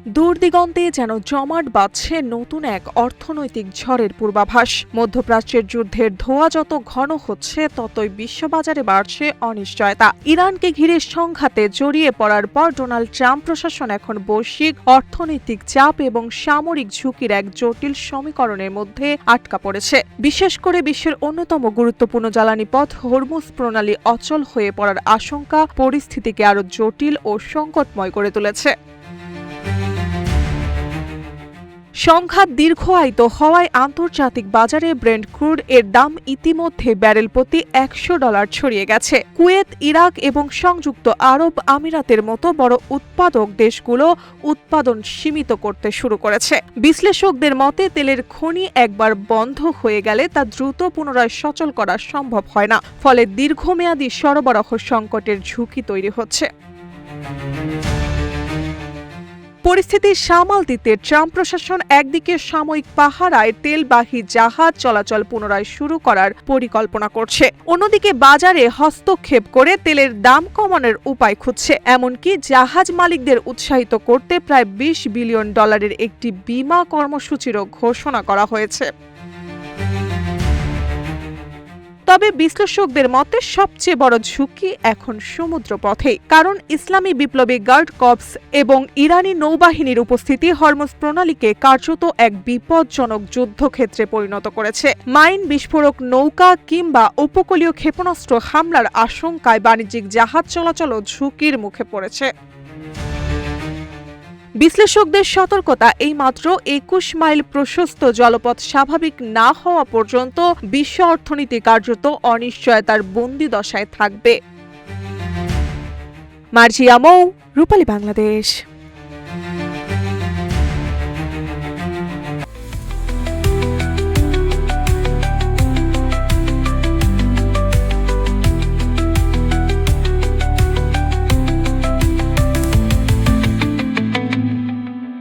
দূরদিগন্তে যেন জমাট বাঁধছে নতুন এক অর্থনৈতিক ঝড়ের পূর্বাভাস। মধ্যপ্রাচ্যের যুদ্ধের ধোঁয়া যত ঘন হচ্ছে, ততই বিশ্ববাজারে বাড়ছে অনিশ্চয়তা। ইরানকে ঘিরে সংঘাতে জড়িয়ে পড়ার পর ডোনাল্ড ট্রাম্প প্রশাসন এখন বৈশ্বিক অর্থনৈতিক চাপ এবং সামরিক ঝুঁকির এক জটিল সমীকরণের মধ্যে আটকা পড়েছে। বিশেষ করে বিশ্বের অন্যতম গুরুত্বপূর্ণ জ্বালানি পথ হরমুজ প্রণালী অচল হয়ে পড়ার আশঙ্কা পরিস্থিতিকে আরও জটিল ও সংকটময় করে তুলেছে। সংঘাত দীর্ঘায়িত হওয়ায় আন্তর্জাতিক বাজারে ব্রেন্ট ক্রুড এর দাম ইতিমধ্যে ব্যারেল প্রতি $100 ছড়িয়ে গেছে। কুয়েত, ইরাক এবং সংযুক্ত আরব আমিরাতের মতো বড় উৎপাদক দেশগুলো উৎপাদন সীমিত করতে শুরু করেছে। বিশ্লেষকদের মতে, তেলের খনি একবার বন্ধ হয়ে গেলে তা দ্রুত পুনরায় সচল করা সম্ভব হয় না, ফলে দীর্ঘমেয়াদী সরবরাহ সংকটের ঝুঁকি তৈরি হচ্ছে। পরিস্থিতি সামাল দিতে ট্রাম্প প্রশাসন একদিকে সাময়িক পাহারায় তেলবাহী জাহাজ চলাচল পুনরায় শুরু করার পরিকল্পনা করছে, অন্যদিকে বাজারে হস্তক্ষেপ করে তেলের দাম কমানোর উপায় খুঁজছে। এমনকি জাহাজ মালিকদের উৎসাহিত করতে প্রায় $20 বিলিয়ন একটি বীমা কর্মসূচিরও ঘোষণা করা হয়েছে। তবে বিশ্লেষকদের মতে সবচেয়ে বড় ঝুঁকি এখন সমুদ্রপথেই, কারণ ইসলামী বিপ্লবী গার্ড কর্পস এবং ইরানি নৌবাহিনীর উপস্থিতি হরমুজ প্রণালীকে কার্যত এক বিপজ্জনক যুদ্ধক্ষেত্রে পরিণত করেছে। মাইন বিস্ফোরক নৌকা কিংবা উপকূলীয় ক্ষেপণাস্ত্র হামলার আশঙ্কায় বাণিজ্যিক জাহাজ চলাচলও ঝুঁকির মুখে পড়েছে। বিশ্লেষকদের সতর্কতা, এই মাত্র 21 মাইল প্রশস্ত জলপথ স্বাভাবিক না হওয়া পর্যন্ত বিশ্ব অর্থনীতি কার্যত অনিশ্চয়তার বন্দিদশায় থাকবে। মার্জিয়া মৌ, রূপালী বাংলাদেশ।